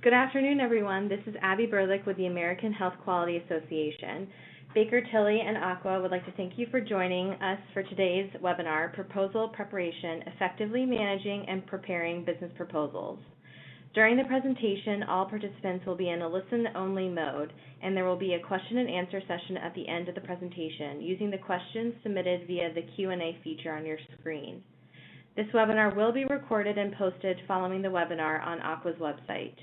Good afternoon, everyone. This is Abby Berlick with the American Health Quality Association. Baker Tilly and Aqua would like to thank you for joining us for today's webinar, Proposal Preparation, Effectively Managing and Preparing Business Proposals. During the presentation, all participants will be in a listen-only mode, and there will be a question and answer session at the end of the presentation using the questions submitted via the Q&A feature on your screen. This webinar will be recorded and posted following the webinar on Aqua's website.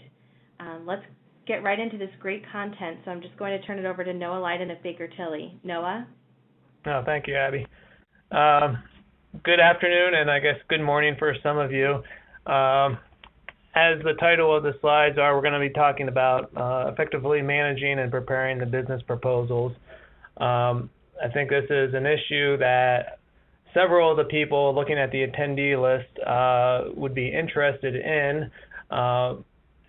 Let's get right into this great content, so I'm just going to turn it over to Noah Lydon of Baker Tilly. Noah? Oh, thank you, Abby. Good afternoon, and I guess good morning for some of you. As the title of the slides are, we're going to be talking about effectively managing and preparing the business proposals. I think this is an issue that several of the people looking at the attendee list would be interested in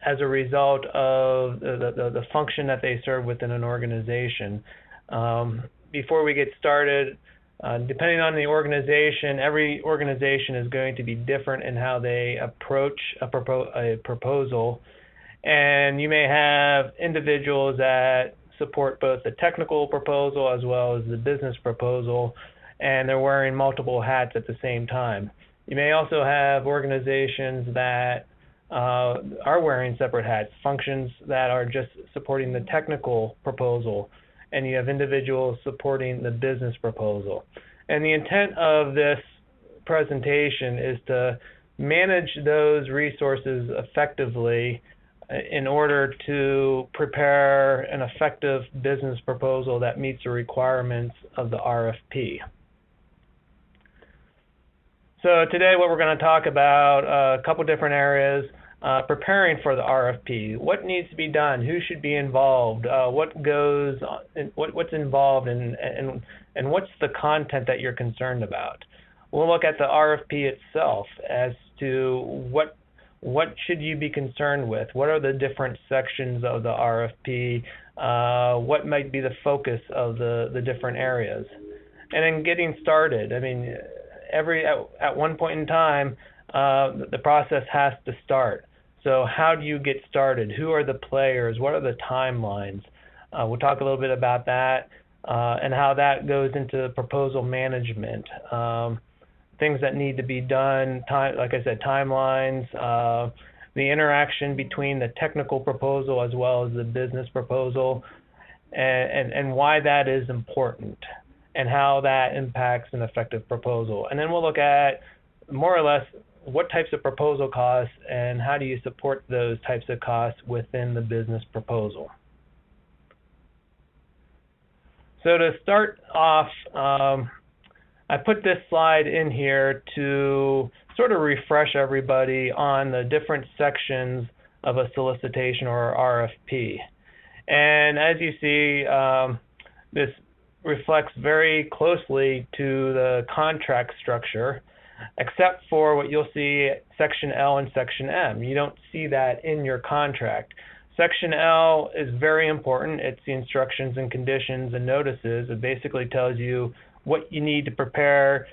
as a result of the function that they serve within an organization. Before we get started, depending on the organization, every organization is going to be different in how they approach a proposal. And you may have individuals that support both the technical proposal as well as the business proposal, and they're wearing multiple hats at the same time. You may also have organizations that are wearing separate hats, functions that are just supporting the technical proposal, and you have individuals supporting the business proposal. And the intent of this presentation is to manage those resources effectively in order to prepare an effective business proposal that meets the requirements of the RFP. So today what we're going to talk about, a couple different areas. Preparing for the RFP. What needs to be done? Who should be involved? What's involved, and what's the content that you're concerned about? We'll look at the RFP itself as to what should you be concerned with? What are the different sections of the RFP? What might be the focus of the different areas? And then getting started. I mean, at one point in time, the process has to start. So how do you get started? Who are the players? What are the timelines? We'll talk a little bit about that and how that goes into proposal management. Things that need to be done, like I said, timelines, the interaction between the technical proposal as well as the business proposal, and why that is important and how that impacts an effective proposal. And then we'll look at more or less what types of proposal costs and how do you support those types of costs within the business proposal. So to start off, I put this slide in here to sort of refresh everybody on the different sections of a solicitation or RFP. And as you see, this reflects very closely to the contract structure, except for what you'll see Section L and Section M. You don't see that in your contract. Section L is very important. It's the instructions and conditions and notices. It basically tells you what you need to prepare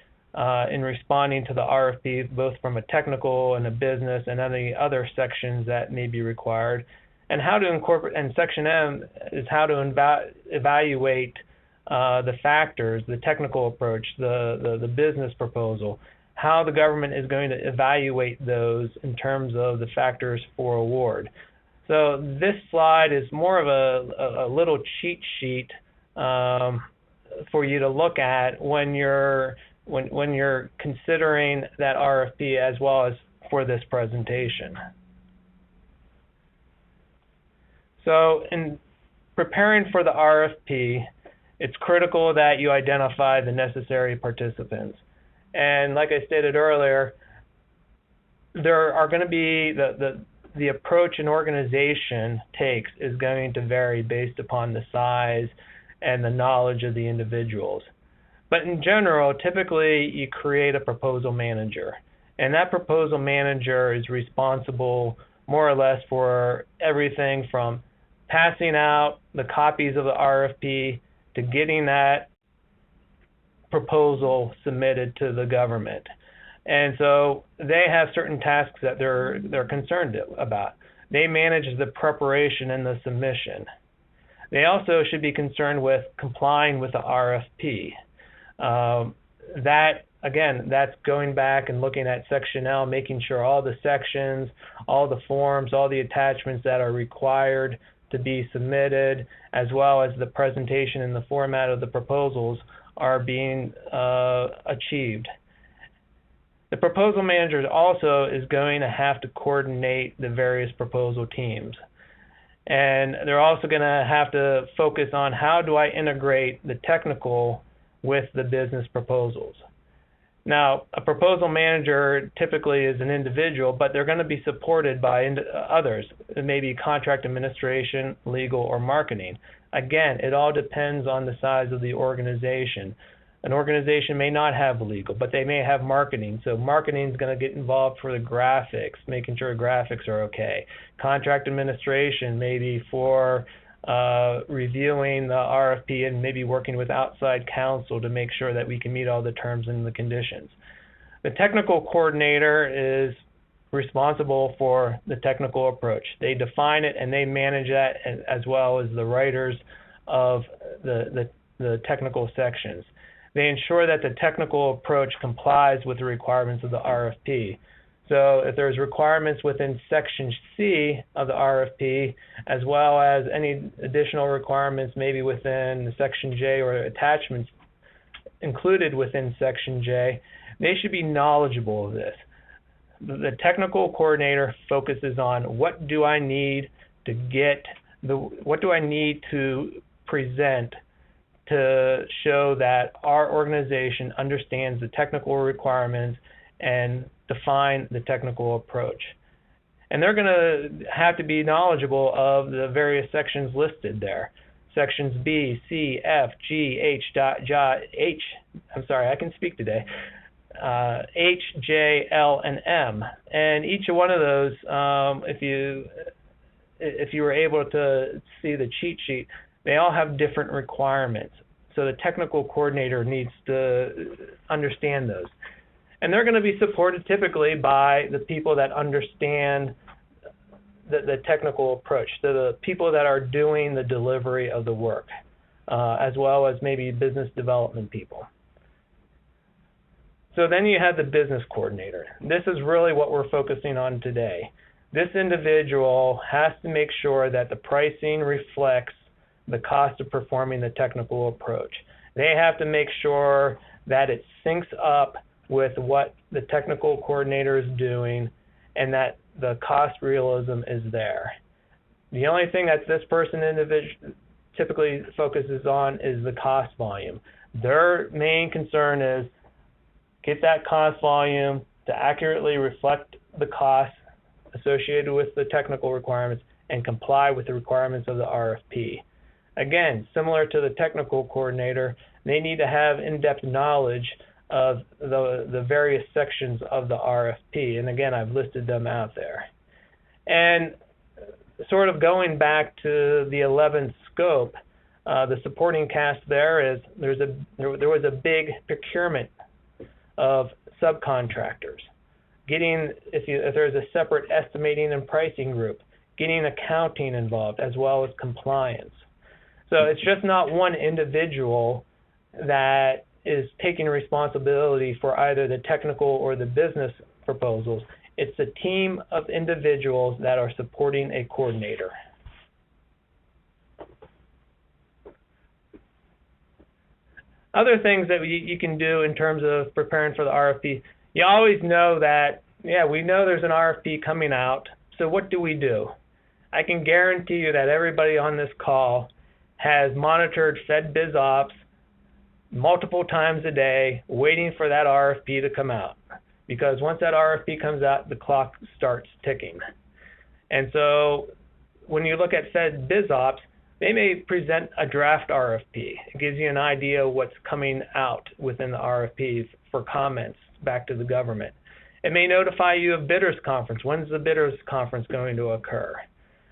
in responding to the RFP, both from a technical and a business and any other sections that may be required. And how to incorporate, and Section M is how to evaluate the factors, the technical approach, the business proposal, how the government is going to evaluate those in terms of the factors for award. So this slide is more of a little cheat sheet for you to look at when you're considering that RFP as well as for this presentation. So in preparing for the RFP, it's critical that you identify the necessary participants. And like I stated earlier, there are going to be the approach an organization takes is going to vary based upon the size and the knowledge of the individuals. But in general, typically you create a proposal manager, and that proposal manager is responsible more or less for everything from passing out the copies of the RFP to getting that proposal submitted to the government. And so they have certain tasks that they're concerned about. They manage the preparation and the submission. They also should be concerned with complying with the RFP. That's going back and looking at Section L, making sure all the sections, all the forms, all the attachments that are required to be submitted, as well as the presentation and the format of the proposals are being achieved. The proposal manager also is going to have to coordinate the various proposal teams. And they're also going to have to focus on how do I integrate the technical with the business proposals. Now, a proposal manager typically is an individual, but they're going to be supported by others, maybe contract administration, legal, or marketing. Again, it all depends on the size of the organization. An organization may not have legal, but they may have marketing. So marketing is going to get involved for the graphics, making sure graphics are okay. Contract administration maybe for reviewing the RFP and maybe working with outside counsel to make sure that we can meet all the terms and the conditions. The technical coordinator is responsible for the technical approach. They define it and they manage that, as well as the writers of the technical sections. They ensure that the technical approach complies with the requirements of the RFP. So if there's requirements within Section C of the RFP, as well as any additional requirements maybe within Section J or attachments included within Section J, they should be knowledgeable of this. The technical coordinator focuses on what do I need to present to show that our organization understands the technical requirements and define the technical approach. And they're going to have to be knowledgeable of the various sections listed there. Sections B, C, F, G, H, H, J, L, and M. And each one of those, if you were able to see the cheat sheet, they all have different requirements. So the technical coordinator needs to understand those. And they're going to be supported typically by the people that understand the technical approach, so the people that are doing the delivery of the work, as well as maybe business development people. So then you have the business coordinator. This is really what we're focusing on today. This individual has to make sure that the pricing reflects the cost of performing the technical approach. They have to make sure that it syncs up with what the technical coordinator is doing and that the cost realism is there. The only thing that this person typically focuses on is the cost volume. Their main concern is get that cost volume to accurately reflect the costs associated with the technical requirements and comply with the requirements of the RFP. Again, similar to the technical coordinator, they need to have in-depth knowledge of the various sections of the RFP. And again, I've listed them out there. And sort of going back to the 11th scope, the supporting cast there is there was a big procurement of subcontractors. If there's a separate estimating and pricing group, getting accounting involved as well as compliance. So it's just not one individual that is taking responsibility for either the technical or the business proposals. It's a team of individuals that are supporting a coordinator. Other things that you can do in terms of preparing for the RFP, you always know that, we know there's an RFP coming out, so what do? I can guarantee you that everybody on this call has monitored Fed Biz Ops multiple times a day, waiting for that RFP to come out. Because once that RFP comes out, the clock starts ticking. And so when you look at Fed Biz Ops, they may present a draft RFP. It gives you an idea of what's coming out within the RFP for comments back to the government. It may notify you of bidders conference. When's the bidders conference going to occur?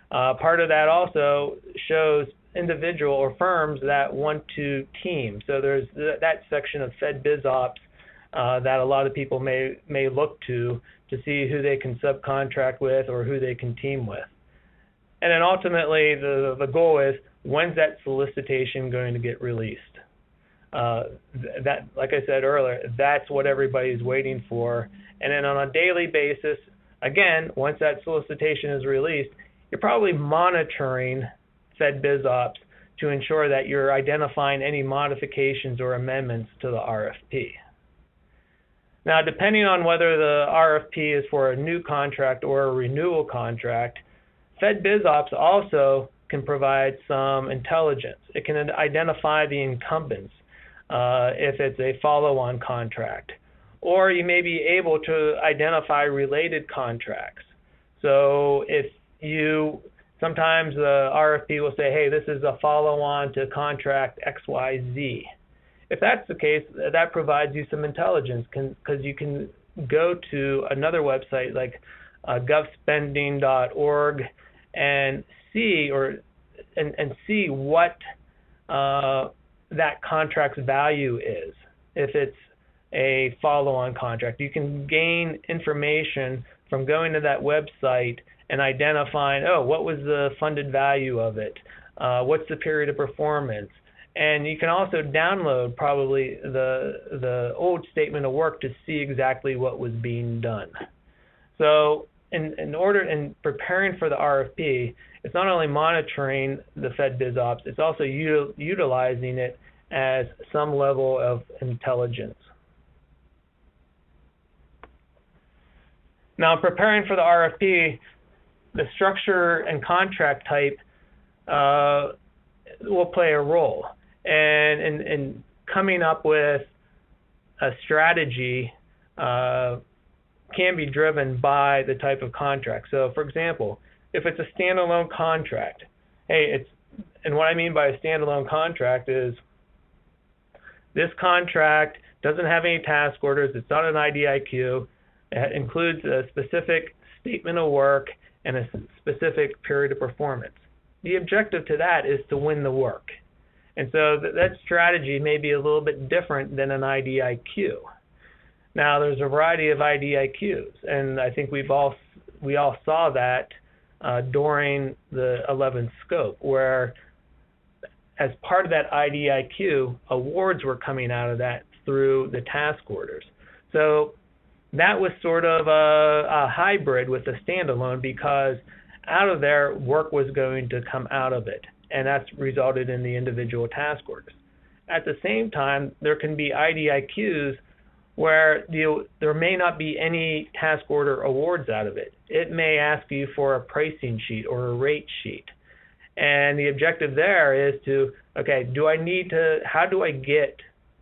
Part of that also shows individual or firms that want to team. So there's that section of Fed Biz Ops that a lot of people may look to see who they can subcontract with or who they can team with. And then ultimately, the goal is, when's that solicitation going to get released? That, like I said earlier, that's what everybody's waiting for. And then on a daily basis, again, once that solicitation is released, you're probably monitoring Fed BizOps to ensure that you're identifying any modifications or amendments to the RFP. Now, depending on whether the RFP is for a new contract or a renewal contract, Fed BizOps also can provide some intelligence. It can identify the incumbents if it's a follow-on contract, or you may be able to identify related contracts. So if sometimes the RFP will say, hey, this is a follow-on to contract XYZ. If that's the case, that provides you some intelligence because you can go to another website like govspending.org and see what that contract's value is. If it's a follow-on contract, you can gain information from going to that website and identifying, what was the funded value of it? What's the period of performance? And you can also download probably the old statement of work to see exactly what was being done. So in preparing for the RFP, it's not only monitoring the Fed BizOps, it's also utilizing it as some level of intelligence. Now, preparing for the RFP, the structure and contract type will play a role. And in coming up with a strategy can be driven by the type of contract. So, for example, if it's a standalone contract, and what I mean by a standalone contract is this contract doesn't have any task orders, it's not an IDIQ, it includes a specific statement of work and a specific period of performance. The objective to that is to win the work. And so that strategy may be a little bit different than an IDIQ. Now, there's a variety of IDIQs, and I think we all saw that during the 11th scope, where as part of that IDIQ, awards were coming out of that through the task orders. So that was sort of a hybrid with a standalone, because out of there, work was going to come out of it, and that's resulted in the individual task orders. At the same time, there can be IDIQs where there may not be any task order awards out of it. It may ask you for a pricing sheet or a rate sheet. And the objective there is to, how do I get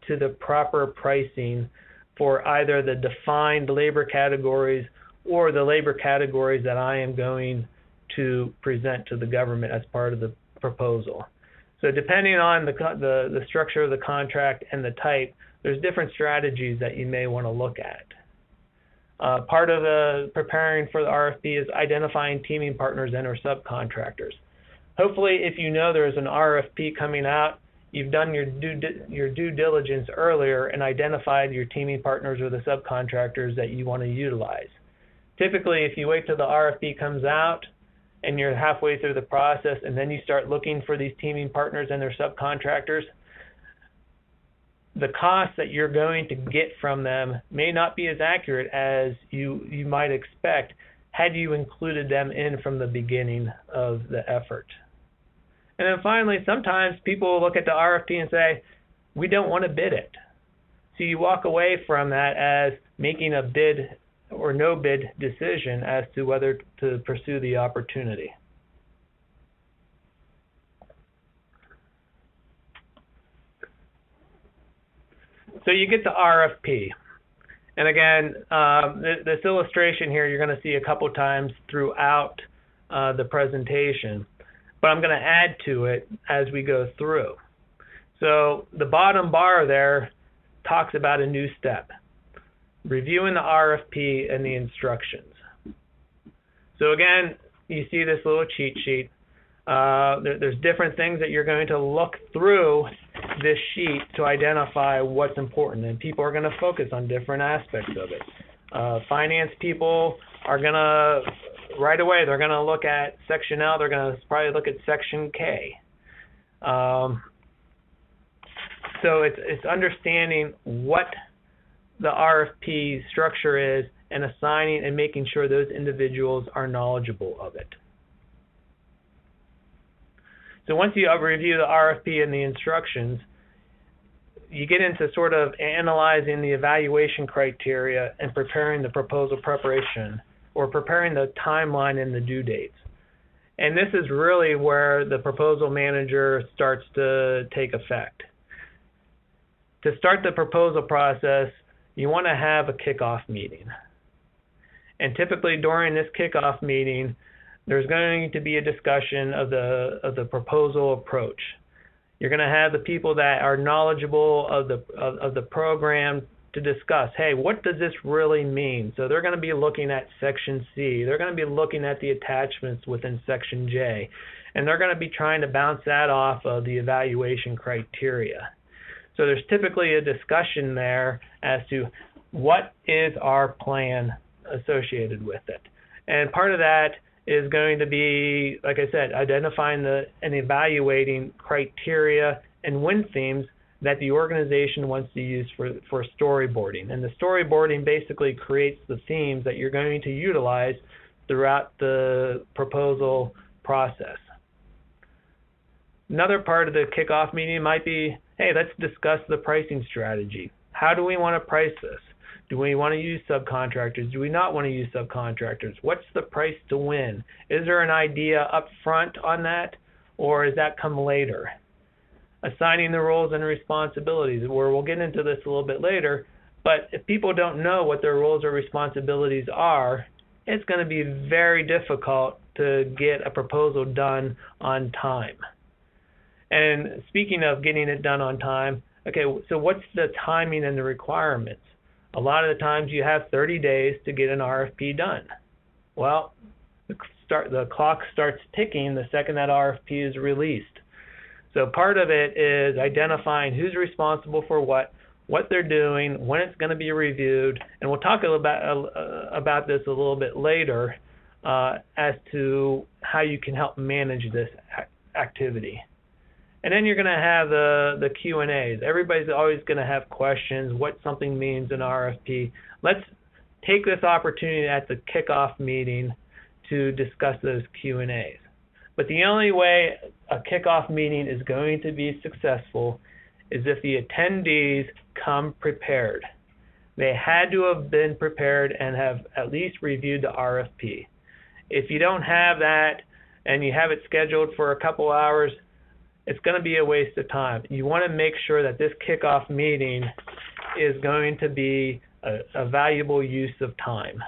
to the proper pricing for either the defined labor categories or the labor categories that I am going to present to the government as part of the proposal. So depending on the structure of the contract and the type, there's different strategies that you may want to look at. Part of the preparing for the RFP is identifying teaming partners and or subcontractors. Hopefully, if you know there's an RFP coming out, you've done your due diligence earlier and identified your teaming partners or the subcontractors that you want to utilize. Typically, if you wait till the RFP comes out and you're halfway through the process and then you start looking for these teaming partners and their subcontractors, the cost that you're going to get from them may not be as accurate as you might expect had you included them in from the beginning of the effort. And then finally, sometimes people will look at the RFP and say, we don't want to bid it. So you walk away from that as making a bid or no bid decision as to whether to pursue the opportunity. So you get the RFP. And again, this illustration here you're going to see a couple times throughout the presentation, but I'm going to add to it as we go through. So the bottom bar there talks about a new step, reviewing the RFP and the instructions. So again, you see this little cheat sheet. There's different things that you're going to look through this sheet to identify what's important, and people are going to focus on different aspects of it. Finance people are going to right away they're going to look at Section L, they're going to probably look at Section K. So it's understanding what the RFP structure is and assigning and making sure those individuals are knowledgeable of it. So once you review the RFP and the instructions, you get into sort of analyzing the evaluation criteria and preparing the proposal preparation, or preparing the timeline and the due dates. And this is really where the proposal manager starts to take effect. To start the proposal process, you want to have a kickoff meeting. And typically during this kickoff meeting, there's going to be a discussion of the proposal approach. You're going to have the people that are knowledgeable of the program to discuss, hey, what does this really mean? So they're going to be looking at Section C. They're going to be looking at the attachments within Section J. And they're going to be trying to bounce that off of the evaluation criteria. So there's typically a discussion there as to what is our plan associated with it. And part of that is going to be, like I said, identifying and evaluating criteria and win themes that the organization wants to use for storyboarding. And the storyboarding basically creates the themes that you're going to utilize throughout the proposal process. Another part of the kickoff meeting might be, hey, let's discuss the pricing strategy. How do we want to price this? Do we want to use subcontractors? Do we not want to use subcontractors? What's the price to win? Is there an idea up front on that, or does that come later? Assigning the roles and responsibilities, where we'll get into this a little bit later, but if people don't know what their roles or responsibilities are, it's going to be very difficult to get a proposal done on time. And speaking of getting it done on time, okay, so what's the timing and the requirements? A lot of the times you have 30 days to get an RFP done. Well, the clock starts ticking the second that RFP is released. So part of it is identifying who's responsible for what they're doing, when it's going to be reviewed, and we'll talk about this a little bit later as to how you can help manage this activity. And then you're going to have the Q&As. Everybody's always going to have questions, what something means in RFP. Let's take this opportunity at the kickoff meeting to discuss those Q&As. But the only way a kickoff meeting is going to be successful is if the attendees come prepared. They had to have been prepared and have at least reviewed the RFP. If you don't have that and you have it scheduled for a couple hours, it's going to be a waste of time. You want to make sure that this kickoff meeting is going to be a valuable use of time.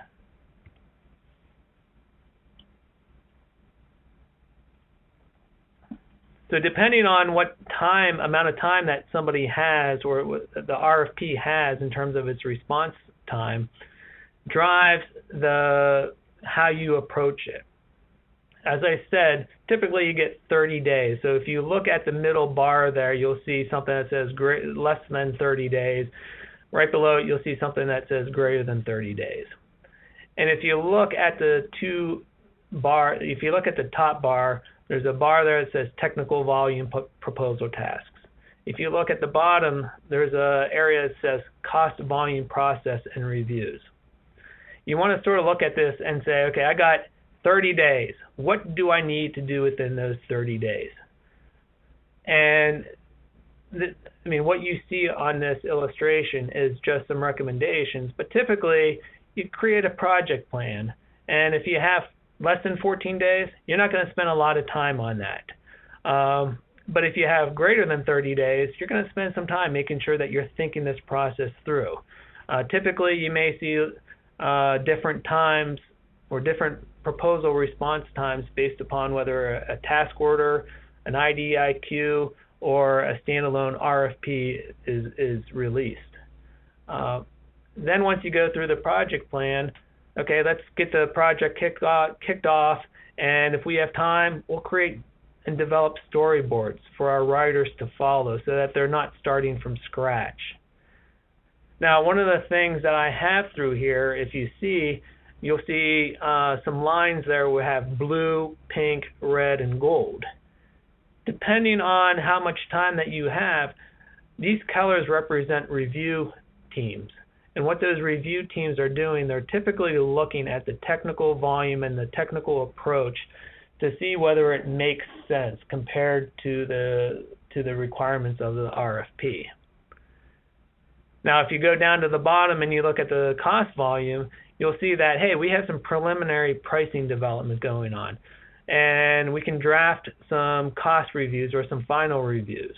So depending on what amount of time that somebody has, or the RFP has in terms of its response time, drives how you approach it. As I said, typically you get 30 days. So if you look at the middle bar there, you'll see something that says less than 30 days. Right below it, you'll see something that says greater than 30 days. And if you look at the if you look at the top bar, there's a bar there that says technical volume proposal tasks. If you look at the bottom, there's an area that says cost volume process and reviews. You want to sort of look at this and say, okay, I got 30 days. What do I need to do within those 30 days? And what you see on this illustration is just some recommendations, but typically you create a project plan, and if you have less than 14 days, you're not going to spend a lot of time on that. But if you have greater than 30 days, you're going to spend some time making sure that you're thinking this process through. Typically, you may see different times or different proposal response times based upon whether a task order, an IDIQ, or a standalone RFP is released. Then once you go through the project plan, okay, let's get the project kicked off, and if we have time, we'll create and develop storyboards for our writers to follow so that they're not starting from scratch. Now, one of the things that I have through here, if you see, you'll see some lines there will have blue, pink, red, and gold. Depending on how much time that you have, these colors represent review teams. And what those review teams are doing, they're typically looking at the technical volume and the technical approach to see whether it makes sense compared to the requirements of the RFP. Now, if you go down to the bottom and you look at the cost volume, you'll see that, hey, we have some preliminary pricing development going on, and we can draft some cost reviews or some final reviews.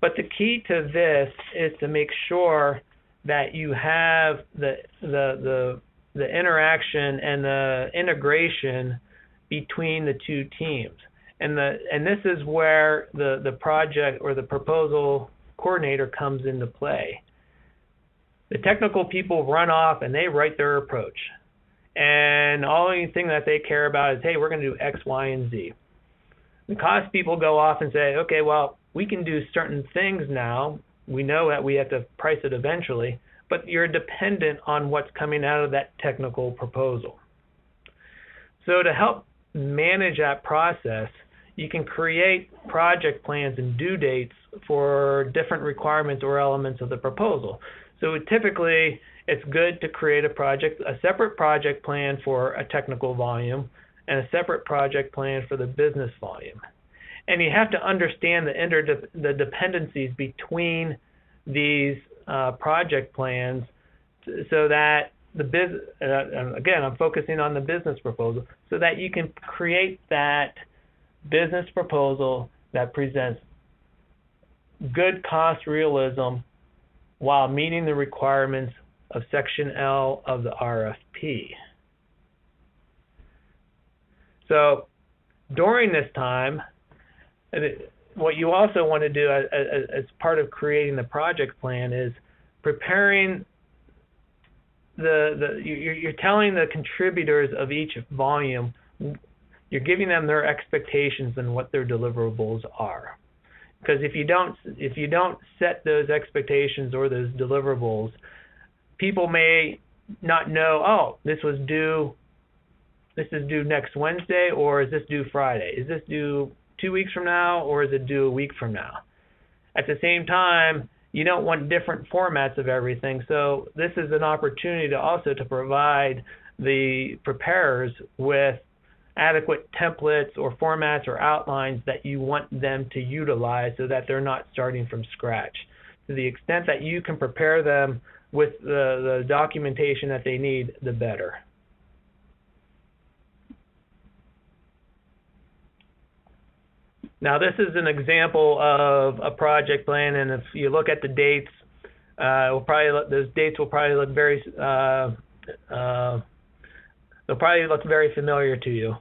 But the key to this is to make sure that you have the interaction and the integration between the two teams. And this is where the project or the proposal coordinator comes into play. The technical people run off and they write their approach. And the only thing that they care about is, hey, we're going to do X, Y, and Z. The cost people go off and say, okay, well, we can do certain things now. We know that we have to price it eventually, but you're dependent on what's coming out of that technical proposal. So to help manage that process, you can create project plans and due dates for different requirements or elements of the proposal. So typically, it's good to create a separate project plan for a technical volume and a separate project plan for the business volume. And you have to understand the dependencies between these project plans so that again, I'm focusing on the business proposal, so that you can create that business proposal that presents good cost realism while meeting the requirements of Section L of the RFP. So during this time, what you also want to do as part of creating the project plan is preparing you're telling the contributors of each volume, you're giving them their expectations and what their deliverables are. Because if you don't set those expectations or those deliverables, people may not know, oh, this is due next Wednesday, or is this due Friday? Is this due 2 weeks from now, or is it due a week from now? At the same time, you don't want different formats of everything, so this is an opportunity to provide the preparers with adequate templates or formats or outlines that you want them to utilize so that they're not starting from scratch. To the extent that you can prepare them with the documentation that they need, the better. Now, this is an example of a project plan, and if you look at the dates, those dates will probably look very familiar to you.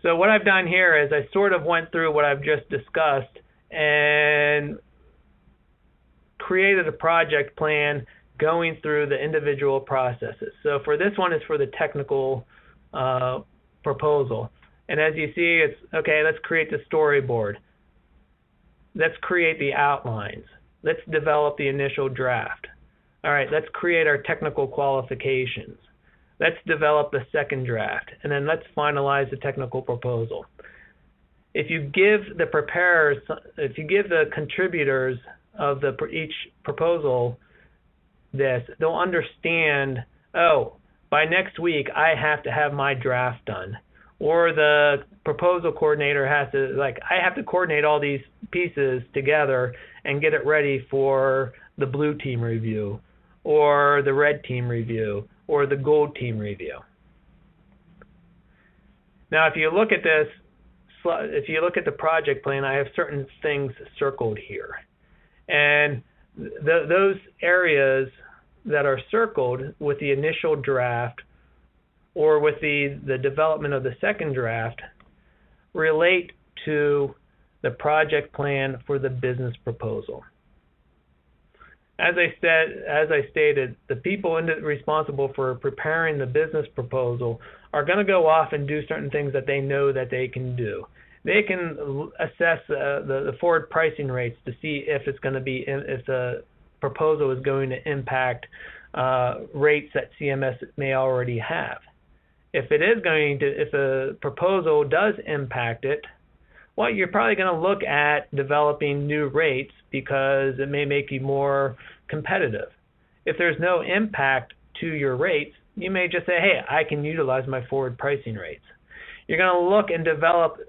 So what I've done here is I sort of went through what I've just discussed and created a project plan going through the individual processes. So for this one, it's for the technical proposal. And as you see, it's, okay, let's create the storyboard. Let's create the outlines. Let's develop the initial draft. All right, let's create our technical qualifications. Let's develop the second draft, and then let's finalize the technical proposal. If you give the preparers, if you give the contributors of each proposal this, they'll understand, oh, by next week I have to have my draft done. Or the proposal coordinator has to, I have to coordinate all these pieces together and get it ready for the blue team review, or the red team review, or the gold team review. Now, if you look at this, if you look at the project plan, I have certain things circled here. And those areas that are circled with the initial draft or with the development of the second draft relate to the project plan for the business proposal. As I stated, the people responsible for preparing the business proposal are going to go off and do certain things that they know that they can do. They can assess the forward pricing rates to see if it's going to be, if the proposal is going to impact rates that CMS may already have. If a proposal does impact it, well, you're probably going to look at developing new rates because it may make you more competitive. If there's no impact to your rates, you may just say, hey, I can utilize my forward pricing rates. You're going to look and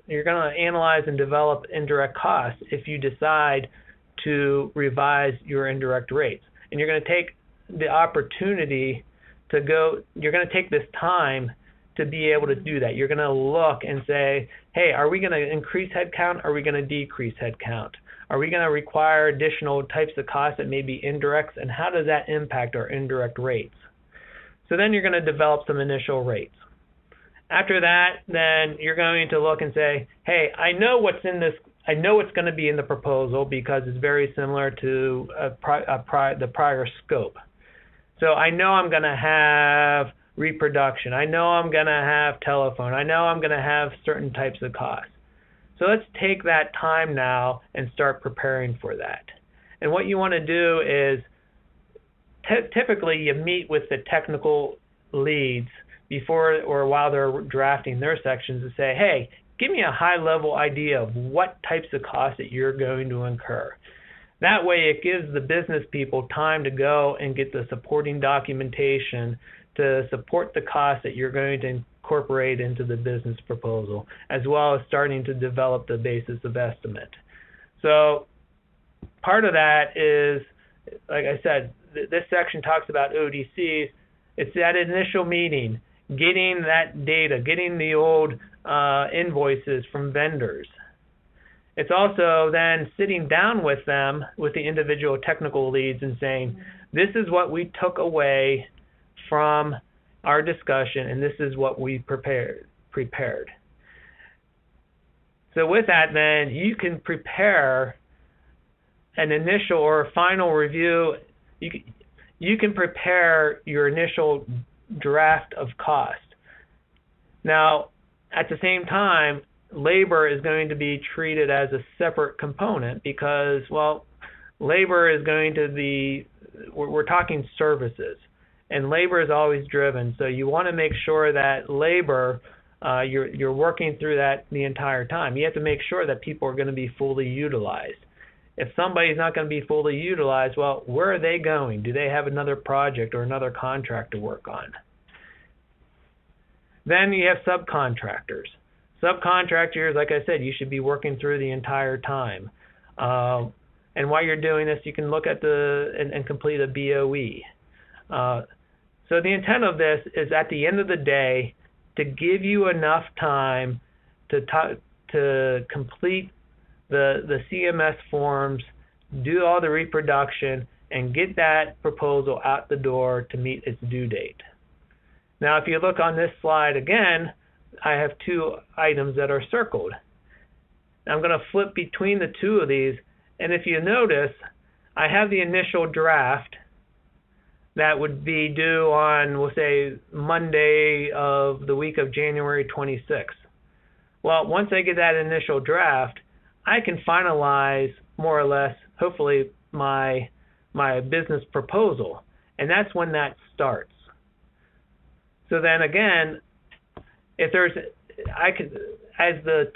you're going to analyze and develop indirect costs if you decide to revise your indirect rates. And you're going to take the opportunity you're going to take this time to be able to do that. You're going to look and say, hey, are we going to increase headcount? Are we going to decrease headcount? Are we going to require additional types of costs that may be indirects? And how does that impact our indirect rates? So then you're going to develop some initial rates. After that, then you're going to look and say, hey, I know what's going to be in the proposal because it's very similar to the prior scope. So I know I'm going to have reproduction. I know I'm going to have telephone. I know I'm going to have certain types of costs. So let's take that time now and start preparing for that. And what you want to do is typically you meet with the technical leads before or while they're drafting their sections to say, hey, give me a high-level idea of what types of costs that you're going to incur. That way it gives the business people time to go and get the supporting documentation to support the costs that you're going to incorporate into the business proposal, as well as starting to develop the basis of estimate. So part of that is, like I said, this section talks about ODCs. It's that initial meeting, getting that data, getting the old invoices from vendors. It's also then sitting down with them, with the individual technical leads, and saying, this is what we took away from our discussion, and this is what we prepared. So with that, then, you can prepare an initial or a final review. You can prepare your initial draft of cost. Now, at the same time, labor is going to be treated as a separate component because, well, labor is going to be, we're talking services, and labor is always driven. So you want to make sure that labor, you're working through that the entire time. You have to make sure that people are going to be fully utilized. If somebody's not going to be fully utilized, well, where are they going? Do they have another project or another contract to work on? Then you have subcontractors. Subcontractors, like I said, you should be working through the entire time. And while you're doing this, you can look at and complete a BOE. So the intent of this is, at the end of the day, to give you enough time to complete the CMS forms, do all the reproduction, and get that proposal out the door to meet its due date. Now, if you look on this slide again, I have two items that are circled. I'm going to flip between the two of these, and if you notice, I have the initial draft that would be due on, we'll say, Monday of the week of January 26th. Well, once I get that initial draft, I can finalize more or less, hopefully, my business proposal, and that's when that starts. So then again, if there's, as the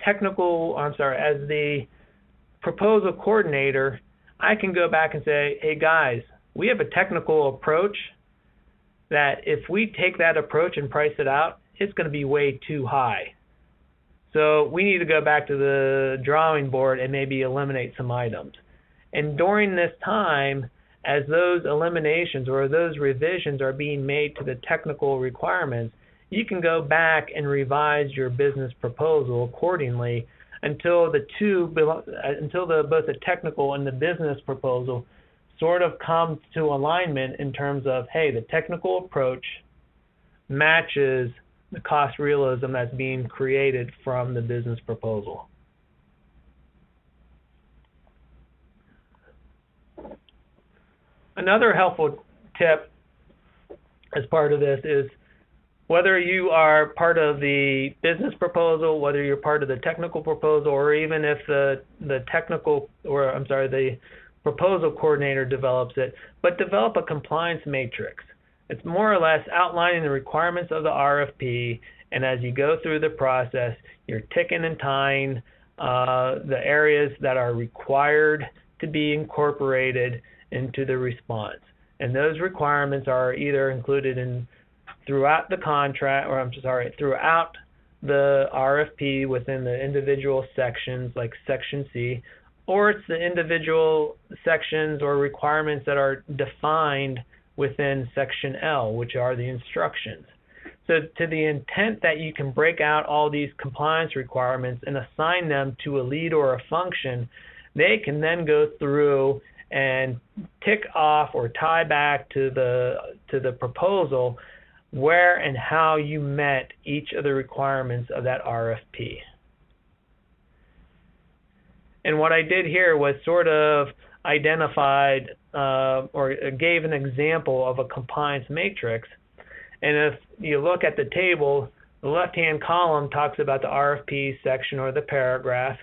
proposal coordinator, I can go back and say, hey guys, we have a technical approach that if we take that approach and price it out, it's going to be way too high. So we need to go back to the drawing board and maybe eliminate some items. And during this time, as those eliminations or those revisions are being made to the technical requirements, you can go back and revise your business proposal accordingly until both the technical and the business proposal sort of come to alignment in terms of, hey, the technical approach matches the cost realism that's being created from the business proposal. Another helpful tip as part of this is, whether you are part of the business proposal, whether you're part of the technical proposal, or even if the proposal coordinator develops it, but develop a compliance matrix. It's more or less outlining the requirements of the RFP, and as you go through the process, you're ticking and tying the areas that are required to be incorporated into the response. And those requirements are either included throughout the contract, throughout the RFP within the individual sections like Section C, or it's the individual sections or requirements that are defined within Section L, which are the instructions. So to the intent that you can break out all these compliance requirements and assign them to a lead or a function, they can then go through and tick off or tie back to the proposal where and how you met each of the requirements of that RFP. And what I did here was sort of identified or gave an example of a compliance matrix. And if you look at the table, the left-hand column talks about the RFP section or the paragraph.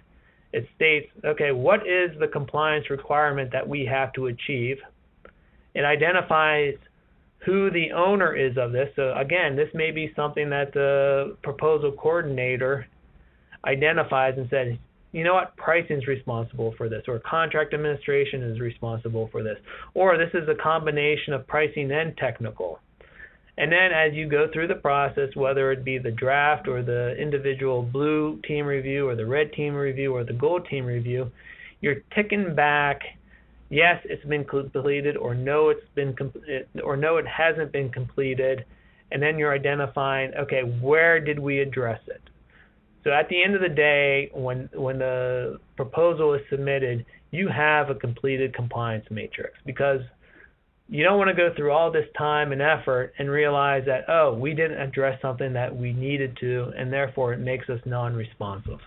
It states, okay, what is the compliance requirement that we have to achieve? It identifies who the owner is of this. So again, this may be something that the proposal coordinator identifies and said, you know what, pricing is responsible for this, or contract administration is responsible for this, or this is a combination of pricing and technical. And then as you go through the process, whether it be the draft or the individual blue team review or the red team review or the gold team review, you're ticking back, yes, it's been completed, or no, it hasn't been completed, and then you're identifying, okay, where did we address it? So at the end of the day, when the proposal is submitted, you have a completed compliance matrix, because you don't want to go through all this time and effort and realize that, oh, we didn't address something that we needed to, and therefore it makes us non-responsive.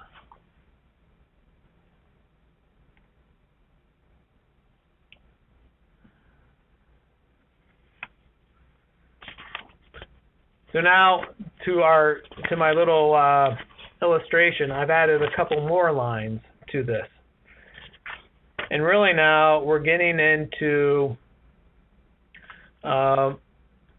So now to my little illustration, I've added a couple more lines to this. And really now we're getting into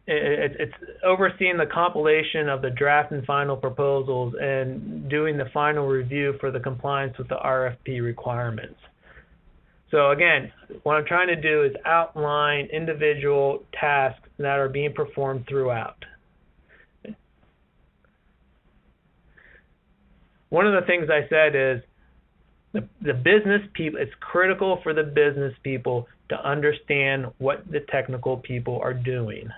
it's overseeing the compilation of the draft and final proposals and doing the final review for the compliance with the RFP requirements. So again, what I'm trying to do is outline individual tasks that are being performed throughout. One of the things I said is the business people, it's critical for the business people to understand what the technical people are doing.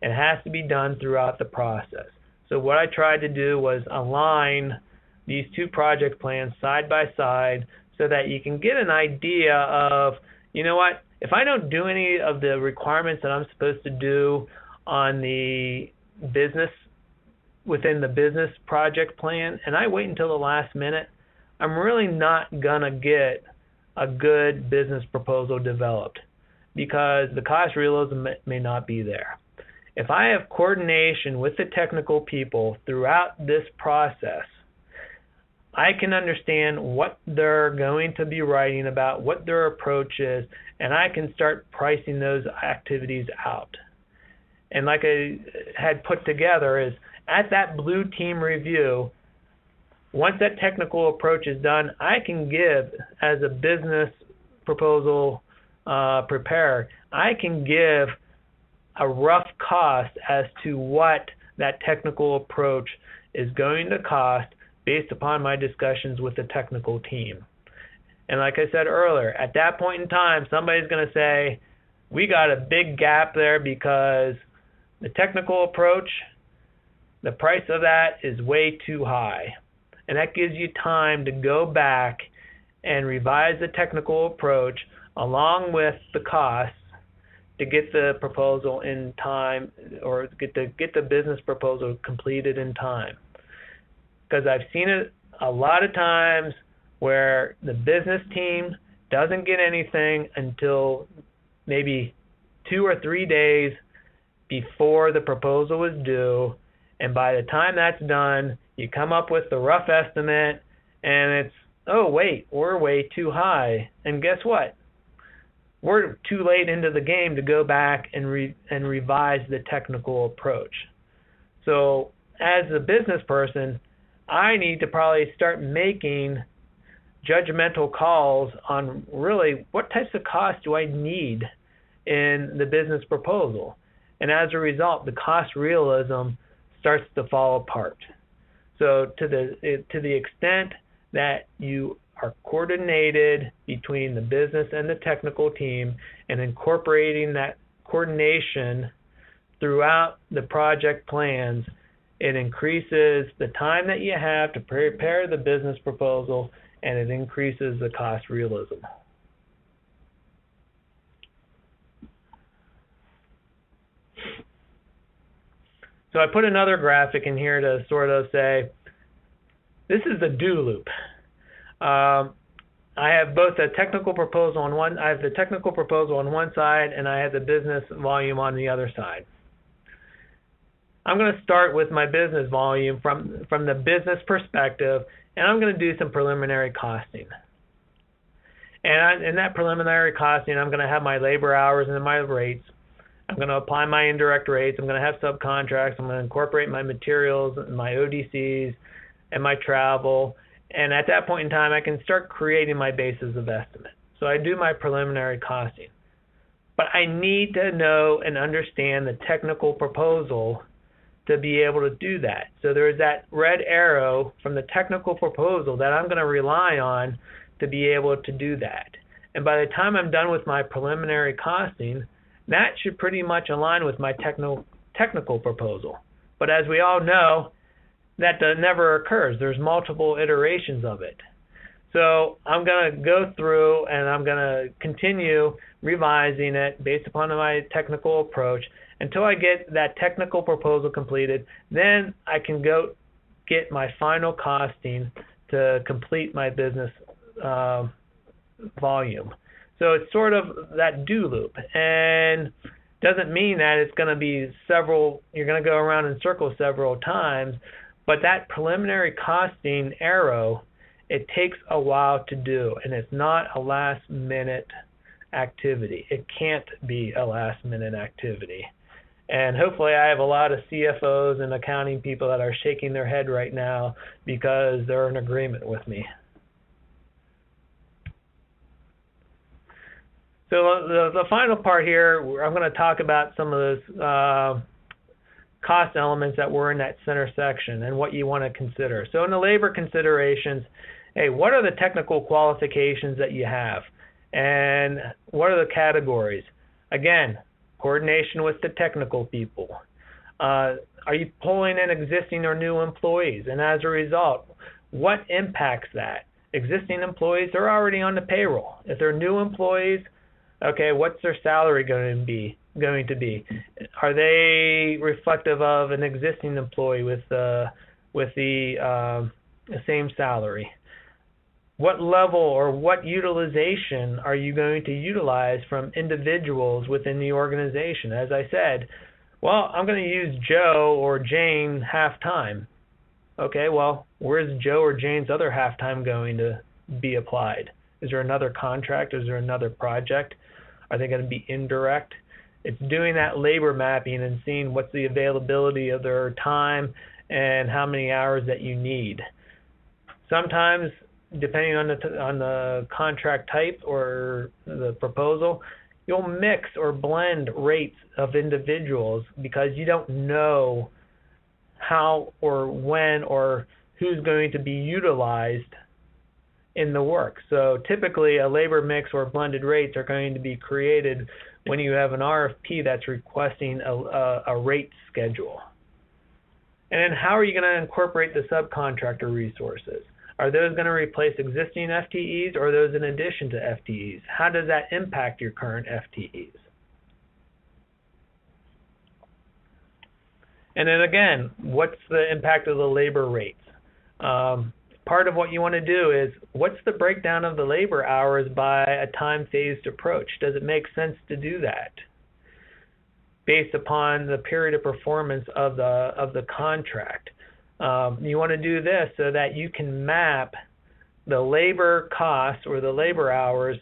It has to be done throughout the process. So what I tried to do was align these two project plans side by side so that you can get an idea of, you know what, if I don't do any of the requirements that I'm supposed to do on the business, within the business project plan, and I wait until the last minute, I'm really not gonna get a good business proposal developed, because the cost realism may not be there. If I have coordination with the technical people throughout this process, I can understand what they're going to be writing about, what their approach is, and I can start pricing those activities out. And like I had put together is, at that blue team review, once that technical approach is done, I can give, as a business proposal preparer, I can give a rough cost as to what that technical approach is going to cost based upon my discussions with the technical team. And like I said earlier, at that point in time, somebody's going to say, we got a big gap there because the technical approach, the price of that is way too high. And that gives you time to go back and revise the technical approach along with the costs to get the proposal in time, or get the business proposal completed in time. Because I've seen it a lot of times where the business team doesn't get anything until maybe 2 or 3 days before the proposal is due, and by the time that's done, you come up with the rough estimate, and it's, oh wait, we're way too high. And guess what? we're too late into the game to go back and revise the technical approach. So as a business person, I need to probably start making judgmental calls on really what types of costs do I need in the business proposal. And as a result, the cost realism starts to fall apart. So to the extent that you are coordinated between the business and the technical team and incorporating that coordination throughout the project plans, it increases the time that you have to prepare the business proposal, and it increases the cost realism. So I put another graphic in here to sort of say, this is the do loop. I have both a technical proposal on one. I have the technical proposal on one side, and I have the business volume on the other side. I'm going to start with my business volume from the business perspective, and I'm going to do some preliminary costing. And in that preliminary costing, I'm going to have my labor hours and my rates. I'm going to apply my indirect rates. I'm going to have subcontracts. I'm going to incorporate my materials, my ODCs, and my travel. And at that point in time, I can start creating my basis of estimate. So I do my preliminary costing. But I need to know and understand the technical proposal to be able to do that. So there's that red arrow from the technical proposal that I'm going to rely on to be able to do that. And by the time I'm done with my preliminary costing, that should pretty much align with my technical proposal. But as we all know, that never occurs. There's multiple iterations of it. So I'm going to go through and I'm going to continue revising it based upon my technical approach until I get that technical proposal completed. Then I can go get my final costing to complete my business volume. So it's sort of that do loop, and doesn't mean that it's going to be you're going to go around in circles several times, but that preliminary costing arrow, it takes a while to do, and it's not a last minute activity. It can't be a last minute activity. And hopefully I have a lot of CFOs and accounting people that are shaking their head right now because they're in agreement with me. So the final part here, I'm going to talk about some of those cost elements that were in that center section and what you want to consider. So in the labor considerations, hey, what are the technical qualifications that you have? And what are the categories? Again, coordination with the technical people. Are you pulling in existing or new employees? And as a result, what impacts that? Existing employees, they're already on the payroll. If they're new employees, okay, what's their salary going to be? Are they reflective of an existing employee with the same salary? What level or what utilization are you going to utilize from individuals within the organization? As I said, well, I'm going to use Joe or Jane half-time. Okay, well, where's Joe or Jane's other half-time going to be applied? Is there another contract? Is there another project? Are they going to be indirect? It's doing that labor mapping and seeing what's the availability of their time and how many hours that you need. Sometimes, depending on the contract type or the proposal, you'll mix or blend rates of individuals because you don't know how or when or who's going to be utilized in the work. So typically a labor mix or blended rates are going to be created when you have an RFP that's requesting a rate schedule. And then how are you going to incorporate the subcontractor resources? Are those going to replace existing FTEs or are those in addition to FTEs? How does that impact your current FTEs? And then again, what's the impact of the labor rates? Part of what you want to do is, what's the breakdown of the labor hours by a time-phased approach? Does it make sense to do that based upon the period of performance of the contract? You want to do this so that you can map the labor costs or the labor hours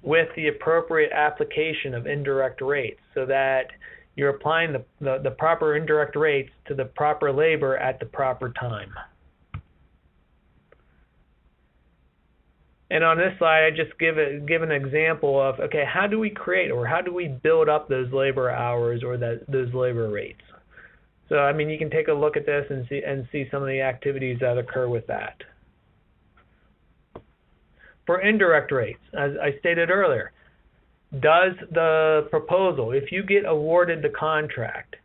with the appropriate application of indirect rates so that you're applying the proper indirect rates to the proper labor at the proper time. And on this slide, I just give an example of, okay, how do we create or how do we build up those labor hours or those labor rates? So, I mean, you can take a look at this and see some of the activities that occur with that. For indirect rates, as I stated earlier, does the proposal, if you get awarded the contract,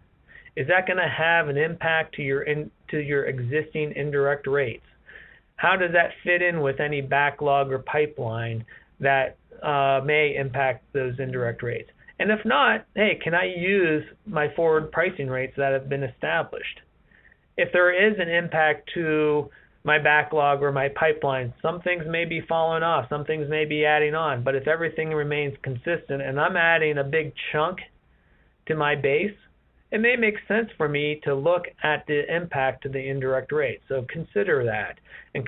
is that going to have an impact to your existing indirect rates? How does that fit in with any backlog or pipeline that may impact those indirect rates? And if not, hey, can I use my forward pricing rates that have been established? If there is an impact to my backlog or my pipeline, some things may be falling off, some things may be adding on, but if everything remains consistent and I'm adding a big chunk to my base, it may make sense for me to look at the impact to the indirect rate. So consider that and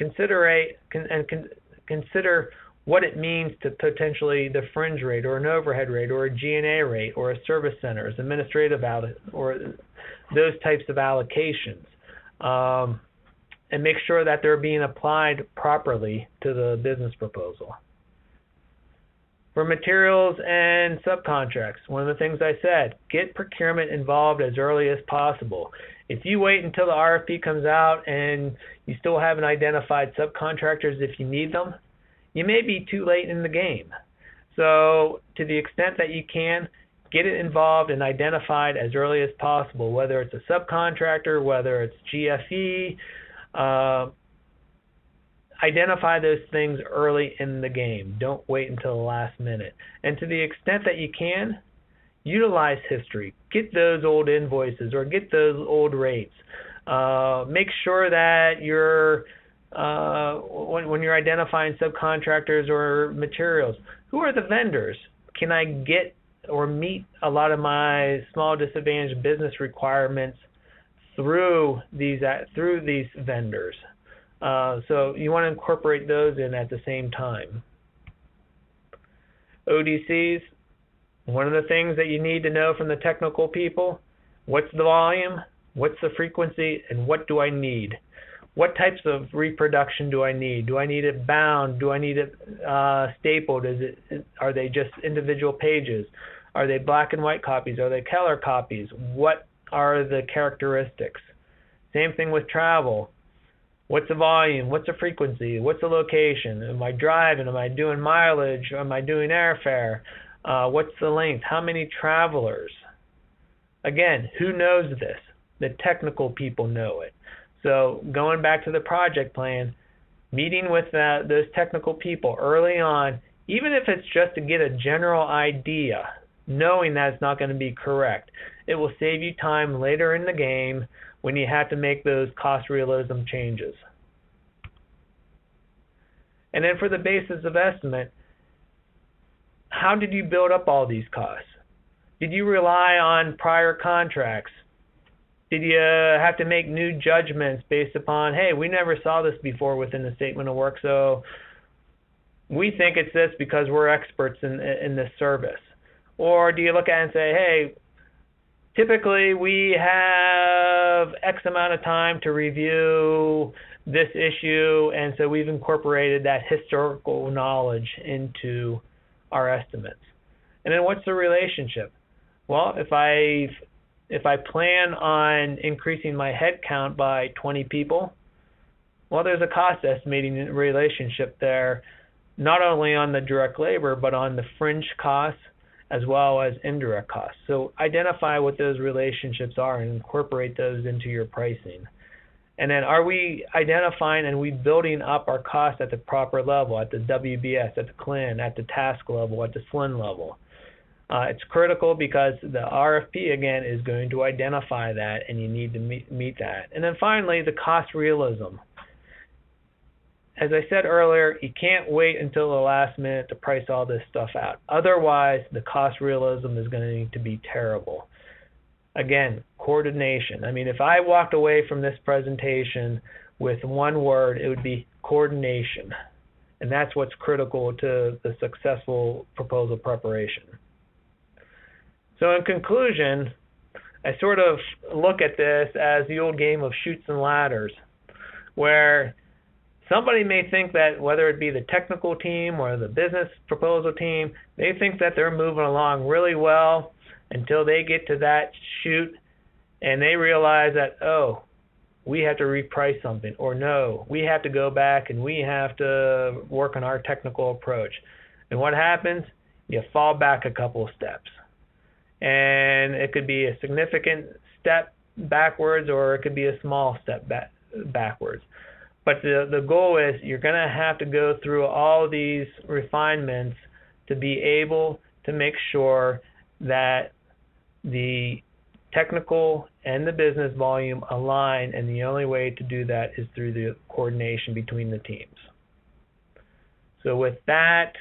consider what it means to potentially the fringe rate or an overhead rate or a G&A rate or a service center's administrative or those types of allocations. And make sure that they're being applied properly to the business proposal. For materials and subcontracts, one of the things I said, get procurement involved as early as possible. If you wait until the RFP comes out and you still haven't identified subcontractors if you need them, you may be too late in the game. So to the extent that you can, get it involved and identified as early as possible, whether it's a subcontractor, whether it's GFE, identify those things early in the game. Don't wait until the last minute. And to the extent that you can, utilize history. Get those old invoices or get those old rates. Make sure that you're when you're identifying subcontractors or materials, who are the vendors? Can I get or meet a lot of my small disadvantaged business requirements through these vendors? So you want to incorporate those in at the same time. ODCs, one of the things that you need to know from the technical people, what's the volume, what's the frequency, and what do I need? What types of reproduction do I need? Do I need it bound? Do I need it stapled? Are they just individual pages? Are they black and white copies? Are they color copies? What are the characteristics? Same thing with travel. What's the volume? What's the frequency? What's the location? Am I driving? Am I doing mileage? Am I doing airfare? What's the length? How many travelers? Again, who knows this? The technical people know it. So going back to the project plan, meeting with those technical people early on, even if it's just to get a general idea, knowing that it's not going to be correct, it will save you time later in the game when you have to make those cost realism changes. And then for the basis of estimate, how did you build up all these costs? Did you rely on prior contracts? Did you have to make new judgments based upon, hey, we never saw this before within the statement of work, so we think it's this because we're experts in this service? Or do you look at it and say, hey, typically we have X amount of time to review this issue, and so we've incorporated that historical knowledge into our estimates. And then what's the relationship? Well, if I plan on increasing my head count by 20 people, well, there's a cost estimating relationship there, not only on the direct labor, but on the fringe costs as well as indirect costs. So identify what those relationships are and incorporate those into your pricing. And then are we identifying and we building up our costs at the proper level, at the WBS, at the CLIN, at the task level, at the SLIN level? It's critical because the RFP, again, is going to identify that, and you need to meet that. And then finally, the cost realism. As I said earlier, you can't wait until the last minute to price all this stuff out. Otherwise, the cost realism is going to be terrible. Again, coordination. I mean, if I walked away from this presentation with one word, it would be coordination. And that's what's critical to the successful proposal preparation. So in conclusion, I sort of look at this as the old game of chutes and ladders, where somebody may think that whether it be the technical team or the business proposal team, they think that they're moving along really well until they get to that chute and they realize that, oh, we have to reprice something, or no, we have to go back and we have to work on our technical approach. And what happens? You fall back a couple of steps. And it could be a significant step backwards, or it could be a small step backwards. But the goal is you're going to have to go through all these refinements to be able to make sure that the technical and the business volume align, and the only way to do that is through the coordination between the teams. So with that,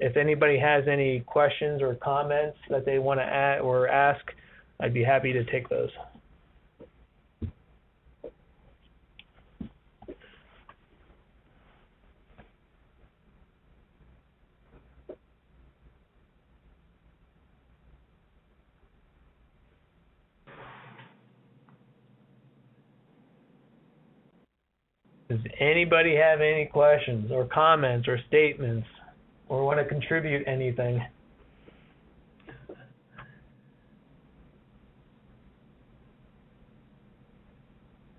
if anybody has any questions or comments that they want to add or ask, I'd be happy to take those. Does anybody have any questions or comments or statements or want to contribute anything?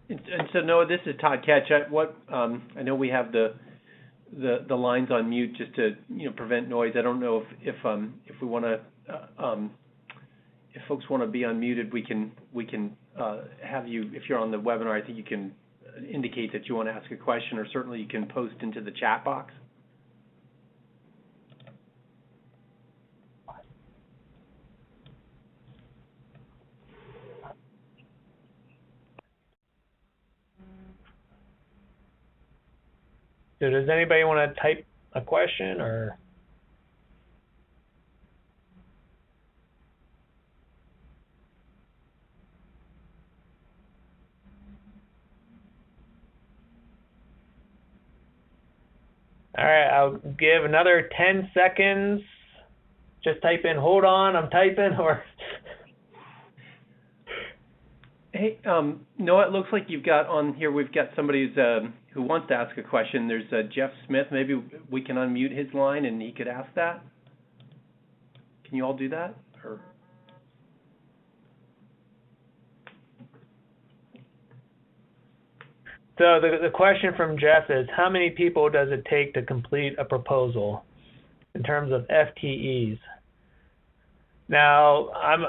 And so Noah, this is Todd Ketch. I know we have the lines on mute just to prevent noise. I don't know if we want to if folks want to be unmuted, we can have you, if you're on the webinar. I think you can indicate that you want to ask a question, or certainly you can post into the chat box. So does anybody want to type a question, or? All right, I'll give another 10 seconds. Just type in, hold on, I'm typing, or. Hey, Noah, it looks like you've got on here, we've got somebody who wants to ask a question. There's Jeff Smith. Maybe we can unmute his line and he could ask that. Can you all do that? Or? So the question from Jeff is, how many people does it take to complete a proposal in terms of FTEs? Now, I'm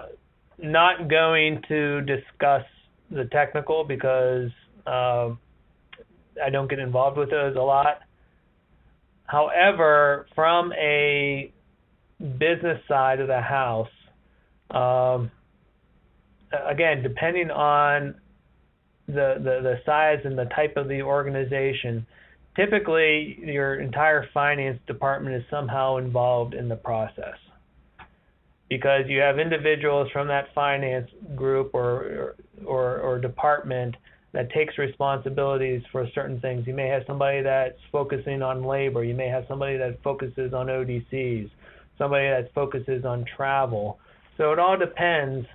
not going to discuss the technical because I don't get involved with those a lot. However, from a business side of the house, again, depending on the size and the type of the organization, typically your entire finance department is somehow involved in the process, because you have individuals from that finance group or department that takes responsibilities for certain things. You may have somebody that's focusing on labor. You may have somebody that focuses on ODCs, somebody that focuses on travel. So it all depends.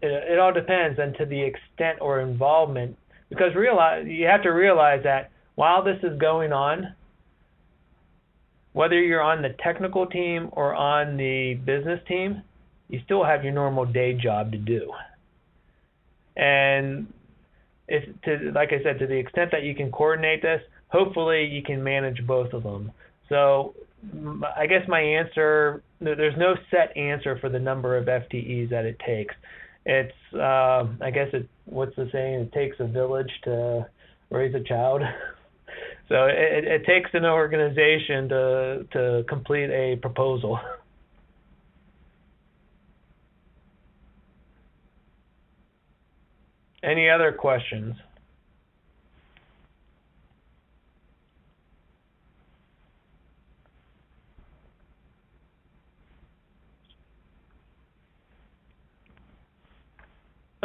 It all depends on to the extent or involvement, because you have to realize that while this is going on, whether you're on the technical team or on the business team, you still have your normal day job to do. And like I said, to the extent that you can coordinate this, hopefully you can manage both of them. So I guess my answer, there's no set answer for the number of FTEs that it takes. It's, I guess what's the saying? It takes a village to raise a child. So it takes an organization to complete a proposal. Any other questions?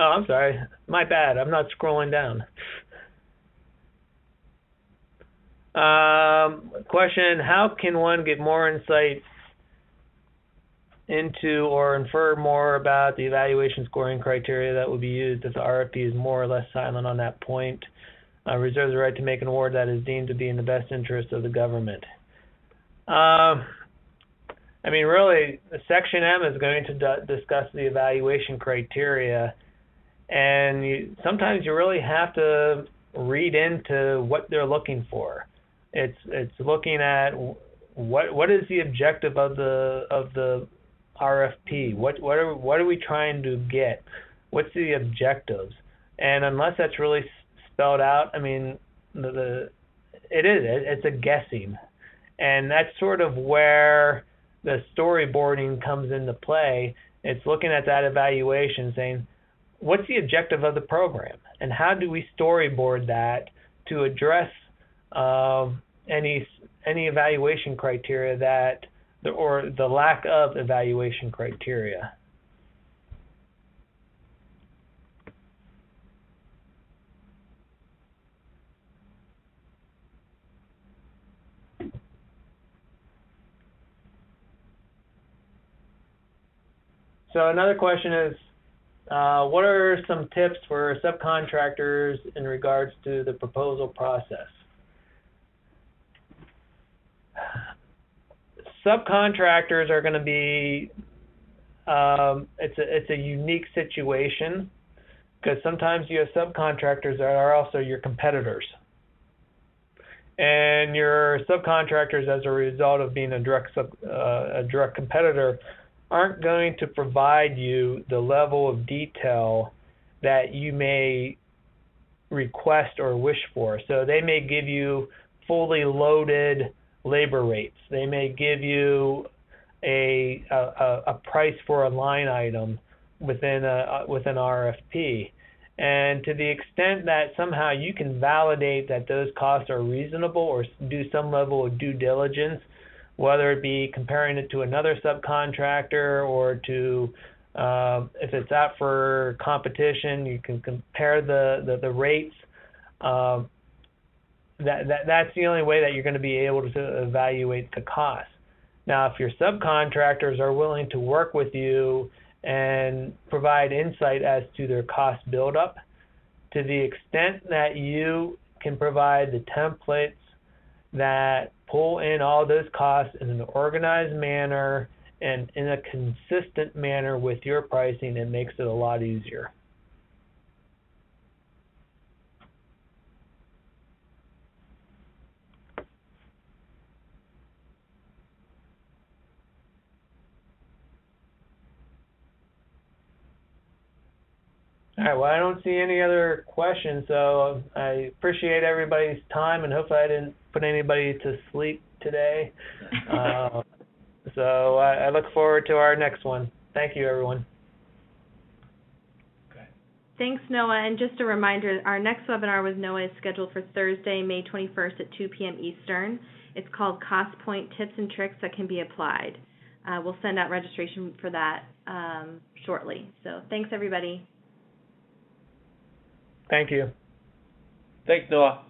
Oh, I'm sorry. My bad. I'm not scrolling down. Question, how can one get more insight into or infer more about the evaluation scoring criteria that would be used if the RFP is more or less silent on that point? Reserves the right to make an award that is deemed to be in the best interest of the government. I mean, really, Section M is going to discuss the evaluation criteria, and sometimes you really have to read into what they're looking for. It's looking at what is the objective of the RFP? What are we trying to get? What's the objectives? And unless that's really spelled out, I mean, it's a guessing, and that's sort of where the storyboarding comes into play. It's looking at that evaluation, saying, what's the objective of the program, and how do we storyboard that to address any evaluation criteria or the lack of evaluation criteria. So another question is, what are some tips for subcontractors in regards to the proposal process? Subcontractors are going to be, it's a unique situation, because sometimes you have subcontractors that are also your competitors. And your subcontractors, as a result of being a direct competitor, aren't going to provide you the level of detail that you may request or wish for. So they may give you fully loaded labor rates. They may give you a price for a line item within an RFP. And to the extent that somehow you can validate that those costs are reasonable or do some level of due diligence, whether it be comparing it to another subcontractor or to, if it's out for competition, you can compare the rates. That's the only way that you're going to be able to evaluate the cost. Now, if your subcontractors are willing to work with you and provide insight as to their cost buildup, to the extent that you can provide the templates that pull in all those costs in an organized manner and in a consistent manner with your pricing, it makes it a lot easier. All right, well, I don't see any other questions, so I appreciate everybody's time, and hopefully I didn't put anybody to sleep today. So I look forward to our next one. Thank you, everyone. Thanks, Noah. And just a reminder, our next webinar with Noah is scheduled for Thursday, May 21st at 2 p.m. Eastern. It's called Cost Point Tips and Tricks That Can Be Applied. We'll send out registration for that shortly. So thanks, everybody. Thank you. Thanks, Noah.